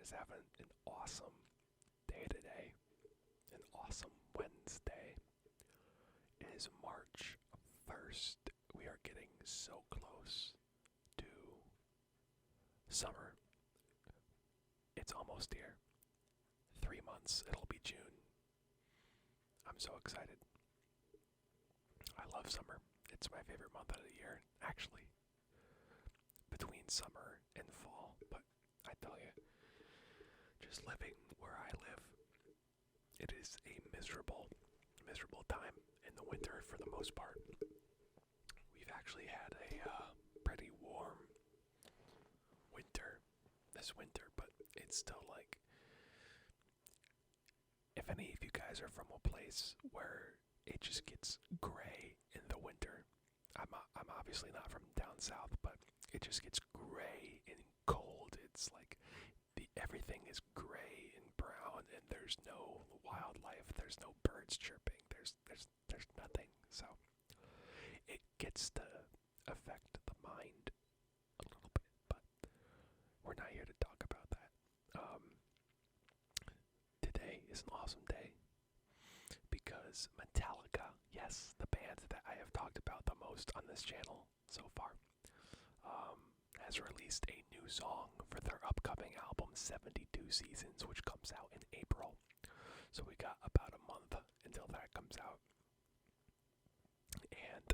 guys having an awesome day today. An awesome Wednesday. It is March 1st. We are getting so close to summer. It's almost here. 3 months, it'll be June. I'm so excited. I love summer. It's my favorite month of the year, actually, between summer and fall. But I tell you, just living where I live, it is a miserable time in the winter for the most part. We've actually had a pretty warm winter this winter, but it's still like, if any of you guys are from a place where it just gets gray in the winter, I'm obviously not from down south, but it just gets gray and cold. It's like everything is gray and brown, and there's no wildlife, there's no birds chirping, there's nothing. So it gets to affect the mind a little bit, but we're not here to talk about that. Today is an awesome day because Metallica, yes, the band that I have talked about the most on this channel so far, has released a new song for their upcoming album 72 Seasons, which comes out in April. So we got about a month until that comes out. And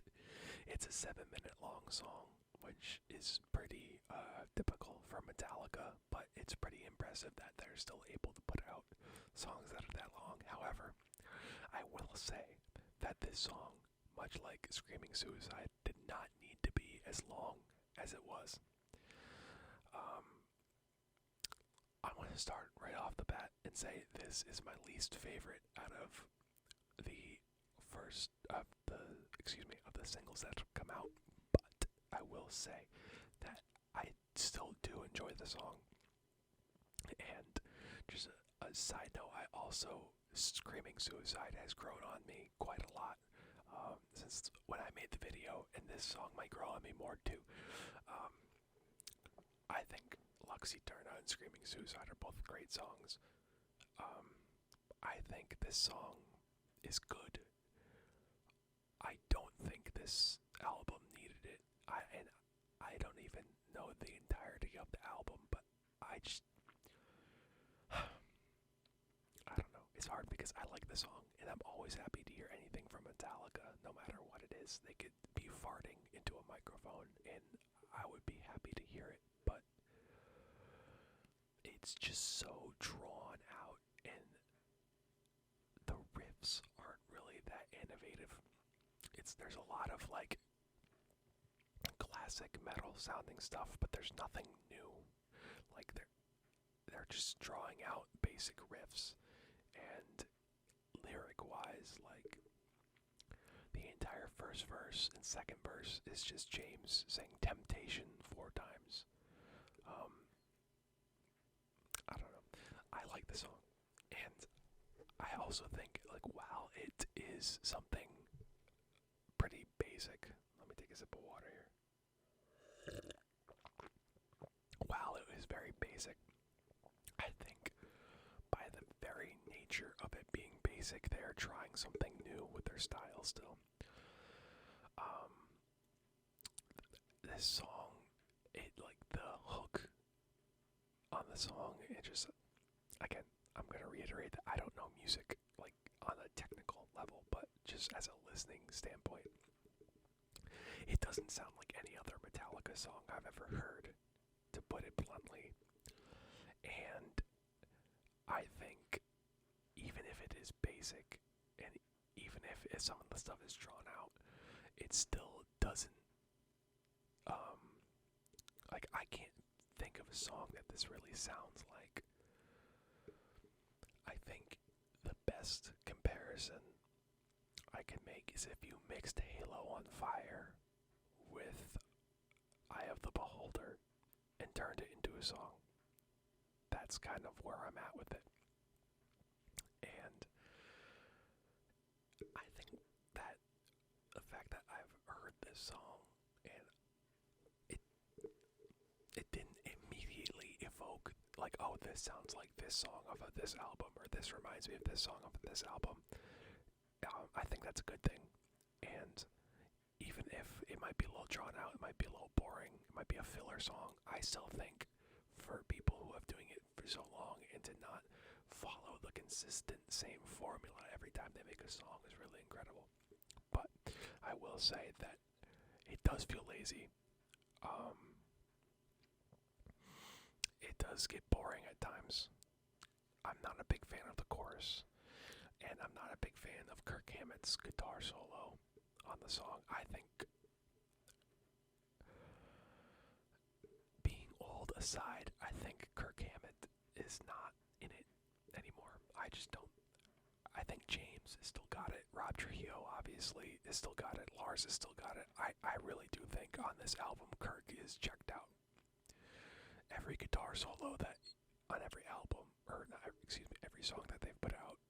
it's a 7-minute long song, which is pretty typical for Metallica, but it's pretty impressive that they're still able to put out songs that are that long. However, I will say that this song, much like Screaming Suicide, did not need to be as long as it was. I'm going to start right off the bat and say this is my least favorite out of the of the singles that have come out, but I will say that I still do enjoy the song. And just a side note, I also, Screaming Suicide has grown on me quite a lot since when I made the video, and this song might grow on me more too. I think Lux Eterna and Screaming Suicide are both great songs. I think this song is good. I don't think this album needed it. I don't even know the entirety of the album, but I don't know. It's hard because I like the song, and I'm always happy to hear anything from Metallica, no matter what it is. They could be farting into a microphone, and I would be happy to hear it, but it's just so drawn out, and the riffs aren't really that innovative. There's a lot of like classic metal sounding stuff, but there's nothing new. Like they're just drawing out basic riffs, and lyric wise, like the entire first verse and second verse is just James saying temptation 4 times. I don't know. I like the song, and I also think like while it is something pretty basic, let me take a sip of water here. While it is very basic, I think by the very nature of it being basic, they are trying something new with their style still. This song, it like the hook on the song, it just, again, I'm gonna reiterate that I don't know music like on a technical level, but just as a listening standpoint, it doesn't sound like any other Metallica song I've ever heard, to put it bluntly. And I think even if it is basic, and even if some of the stuff is drawn out, it still doesn't, like I can't think of a song that this really sounds like. I think the best comparison I can make is if you mixed Halo on Fire with Eye of the Beholder and turned it into a song. That's kind of where I'm at with it. And I think that the fact that I've heard this song and it didn't immediately evoke like, oh, this sounds like this song off of this album, or this reminds me of this song off of this album. I think that's a good thing. And even if it might be a little drawn out, it might be a little boring, it might be a filler song, I still think for people who have doing it for so long and to not follow the consistent same formula every time they make a song is really incredible. But I will say that it does feel lazy. It does get boring at times. I'm not a big fan of the chorus, and I'm not a big fan of Kirk Hammett's guitar solo on the song. I think, being old aside, I think Kirk Hammett is not in it anymore. I just don't. I think James has still got it. Rob Trujillo, obviously, has still got it. Lars has still got it. I really do think on this album, Kirk is checked out. Every guitar solo that on every album, or not, excuse me, every song that they've put out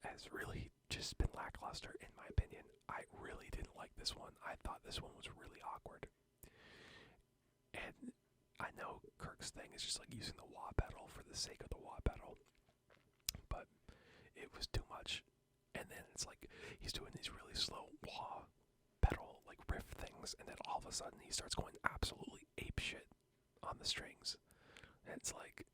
has really just been lackluster, in my opinion. I really didn't like this one. I thought this one was really awkward. And I know Kirk's thing is just like using the wah pedal for the sake of the wah pedal, but it was too much. And then it's like he's doing these really slow wah pedal like riff things, and then all of a sudden he starts going absolutely apeshit on the strings. And it's like,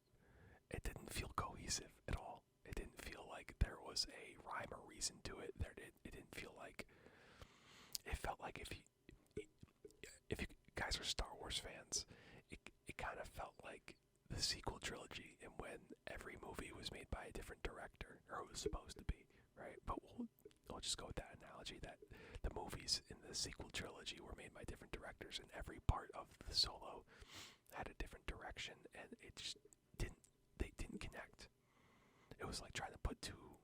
it didn't feel cohesive at all. It didn't feel like there was a rhyme or reason to it. It didn't feel like, it felt like if you guys are Star Wars fans, it kind of felt like the sequel trilogy, and when every movie was made by a different director, or it was supposed to be, right? But we'll just go with that analogy, that the movies in the sequel trilogy were made by different directors, and every part of the solo had a different direction, and it just they didn't connect. It was like trying to put two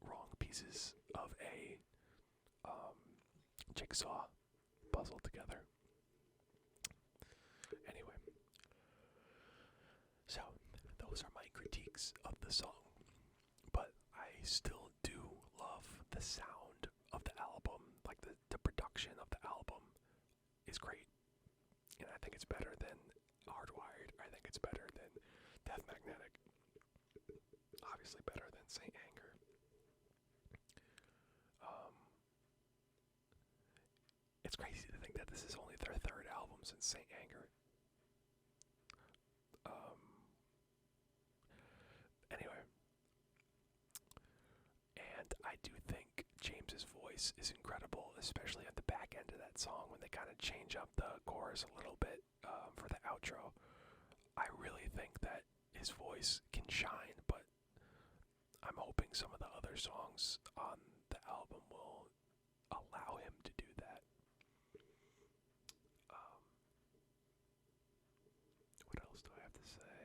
wrong pieces of a jigsaw puzzle together. Anyway, so those are my critiques of the song, but I still do love the sound of the album. Like the production of the album is great, and I think it's better than Hardwired. I think it's better than Death Magnetic. Obviously better than Saint Anger. It's crazy to think that this is only their third album since Saint Anger. Anyway, and I do think James's voice is incredible, especially at the back end of that song when they kind of change up the chorus a little bit for the outro. I really think that his voice can shine, but I'm hoping some of the other songs on the album will allow him to do that. What else do I have to say?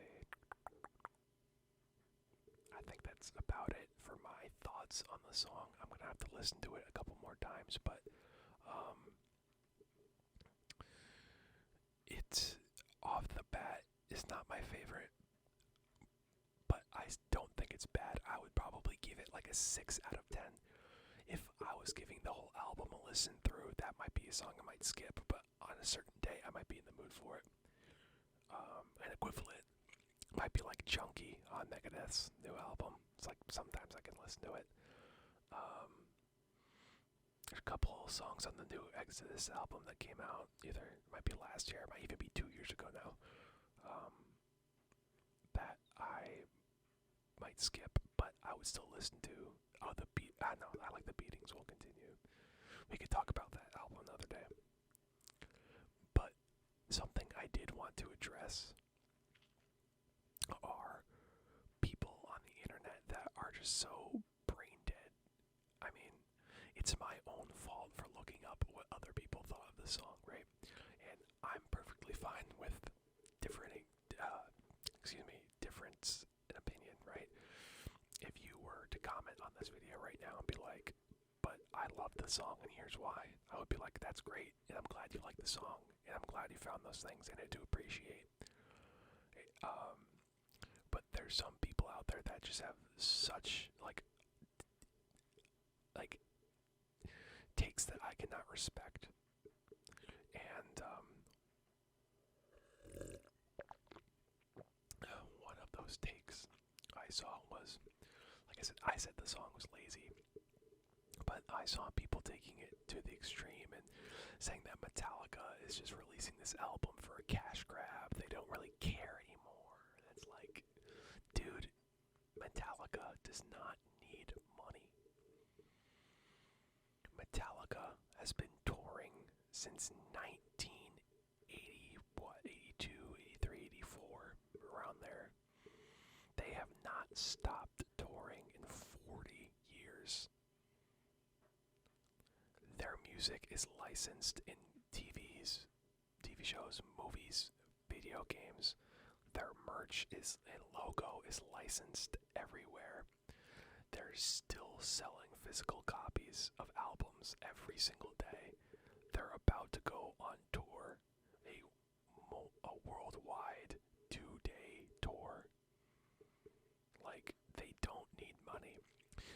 I think that's about it for my thoughts on the song. I'm gonna have to listen to it a couple more times, but it off the bat is not my favorite, but I don't think it's bad. I would probably give it like a 6 out of 10. If I was giving the whole album a listen through, that might be a song I might skip, but on a certain day I might be in the mood for it. An equivalent might be like Chunky on Megadeth's new album. It's like sometimes I can listen to it. There's a couple of songs on the new Exodus album that came out. Either it might be last year, it might even be 2 years ago now. That I might skip, but I would still listen to. Oh, the beat. I know, I like the beatings. Will continue. We could talk about that album another day. But something I did want to address are people on the internet that are just so brain dead. I mean, it's my own fault for looking up what other people thought of the song, right? And I'm perfectly fine with difference in opinion, right? If you were to comment on this video right now and be like, but I love the song and here's why, I would be like, that's great, and I'm glad you like the song, and I'm glad you found those things, and I do appreciate. But there's some people out there that just have such like takes that I cannot respect, and saw was, like I said the song was lazy, but I saw people taking it to the extreme and saying that Metallica is just releasing this album for a cash grab. They don't really care anymore. It's like, dude, Metallica does not need money. Metallica has been touring since 1980, 82, 83, 84, around there. They have not stopped touring in 40 years. Their music is licensed in TV shows, movies, video games. Their merch and logo is licensed everywhere. They're still selling physical copies of albums every single day. They're about to go on tour, a worldwide 2-day tour. Like, they don't need money.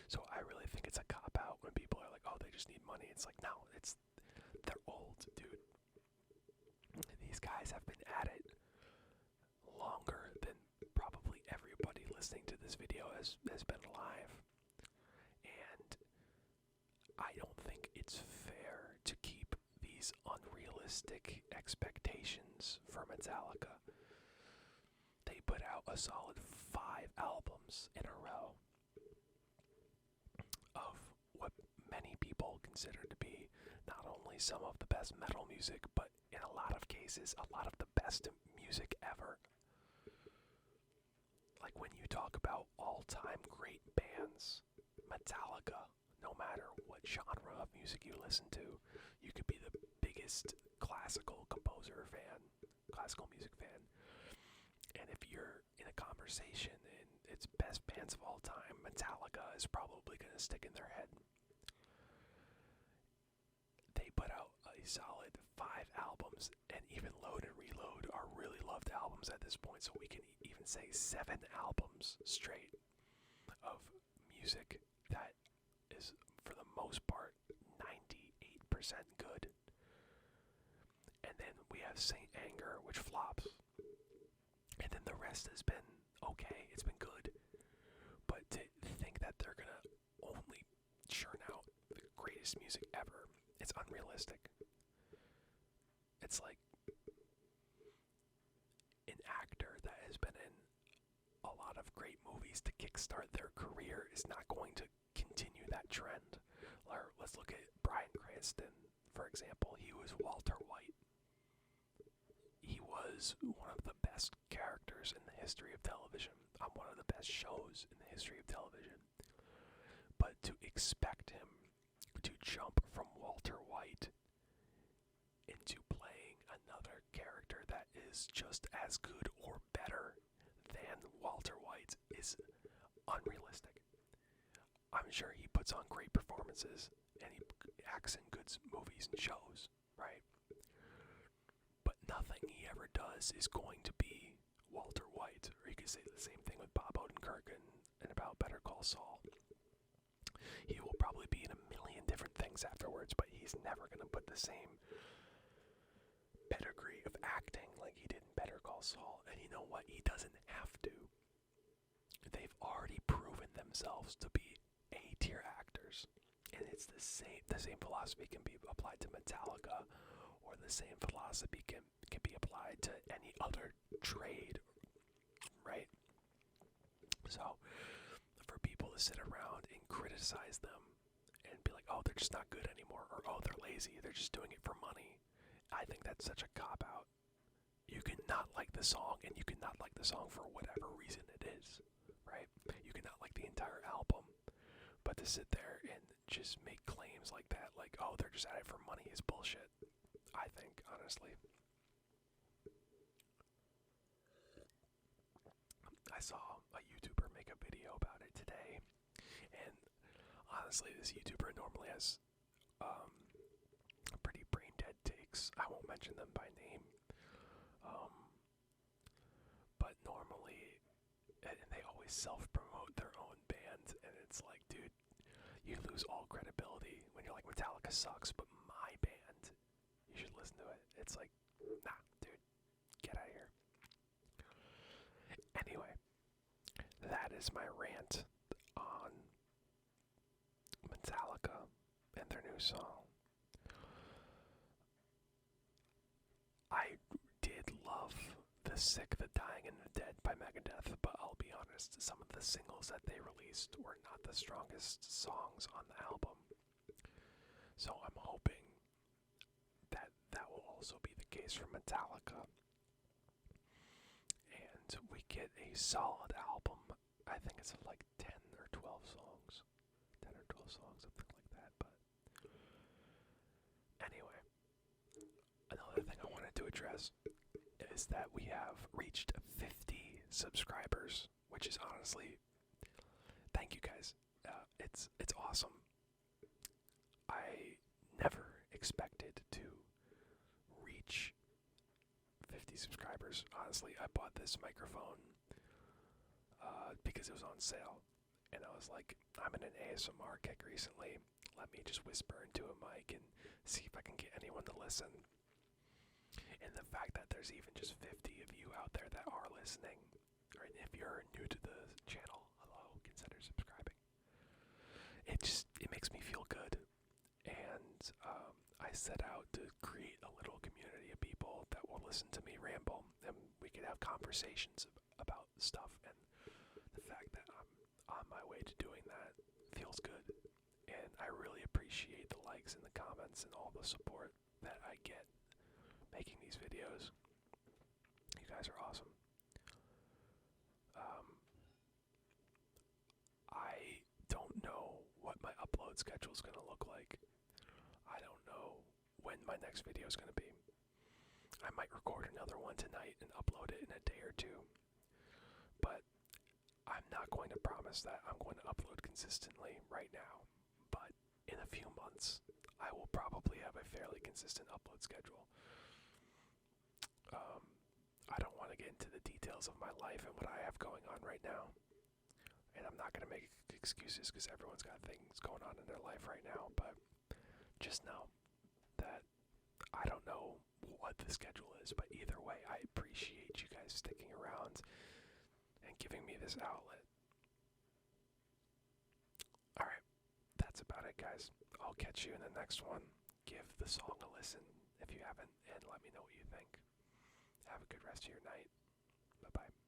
So I really think it's a cop-out when people are like, oh, they just need money. It's like, no, they're old, dude. These guys have been at it longer than probably everybody listening to this video has been alive. And I don't think it's fair to keep these unrealistic expectations for Metallica. They put out a solid 5 albums in a row of what many people consider to be not only some of the best metal music, but in a lot of cases, a lot of the best music ever. Like, when you talk about all-time great bands, Metallica, no matter what genre of music you listen to, you could be the biggest classical music fan, and if you're in a conversation and it's best bands of all time, Metallica is probably going to stick in their head. They put out a solid 5 albums, and even Load and Reload are really loved albums at this point, so we can even say 7 albums straight of music that is, for the most part, 98% good. And then we have Saint Anger, which flops. And then the rest has been okay, it's been good. But to think that they're gonna only churn out the greatest music ever, it's unrealistic. It's like an actor that has been in a lot of great movies to kickstart their career is not going to continue that trend. Let's look at Bryan Cranston, for example. He was Walter White. He was one of the best characters in the history of television, on one of the best shows in the history of television. But to expect him to jump from Walter White into playing another character that is just as good or better than Walter White is unrealistic. I'm sure he puts on great performances and he acts in good movies and shows, right? But nothing he ever does is going to be Walter White. Or you could say the same thing with Bob Odenkirk and about Better Call Saul. He will probably be in a million different things afterwards, but he's never going to put the same pedigree of acting like he did in Better Call Saul. And you know what? He doesn't have to. They've already proven themselves to be A-tier actors. And it's the same philosophy can be applied to Metallica, or the same philosophy can be applied to any other trade, right? So, for people to sit around and criticize them and be like, oh, they're just not good anymore, or oh, they're lazy, they're just doing it for money, I think that's such a cop-out. You can not like the song, and you can not like the song for whatever reason it is, right? You can not like the entire album, but to sit there and just make claims like that, like, oh, they're just at it for money, is bullshit, I think, honestly. I saw a YouTuber make a video about it today, and honestly, this YouTuber normally has pretty brain dead takes. I won't mention them by name, but normally, and they always self-promote their own band, and it's like, dude, you lose all credibility when you're like, Metallica sucks, but my band, you should listen to it. It's like, nah, dude, get out of here. Anyway, that is my rant on Metallica and their new song. I did love The Sick, The Dying, and The Dead by Megadeth, but I'll be honest, some of the singles that they released were not the strongest songs on the album. So I'm hoping that that will also be the case for Metallica. And we get a solid album. I think it's like 10 or 12 songs. 10 or 12 songs, something like that. But anyway, another thing I wanted to address is that we have reached 50 subscribers, which is honestly, thank you guys. It's awesome. I never expected to reach 50 subscribers. Honestly, I bought this microphone because it was on sale, and I was like, I'm in an ASMR kick recently. Let me just whisper into a mic and see if I can get anyone to listen. And the fact that there's even just 50 of you out there that are listening, or if you're new to the channel, hello, consider subscribing. It makes me feel good. And I set out to create a little community of people that will listen to me ramble, and we can have conversations about stuff. And the fact that I'm on my way to doing that feels good. And I really appreciate the likes and the comments and all the support that I get making these videos. You guys are awesome. I don't know what my upload schedule is going to look like. I don't know when my next video is going to be. I might record another one tonight and upload it in a day or two. But I'm not going to promise that I'm going to upload consistently right now. But in a few months, I will probably have a fairly consistent upload schedule. I don't want to get into the details of my life and what I have going on right now. And I'm not going to make excuses because everyone's got things going on in their life right now. But just know that I don't know what the schedule is. But either way, I appreciate you guys sticking around and giving me this outlet. Alright, that's about it, guys. I'll catch you in the next one. Give the song a listen if you haven't, and let me know what you think. Have a good rest of your night. Bye-bye.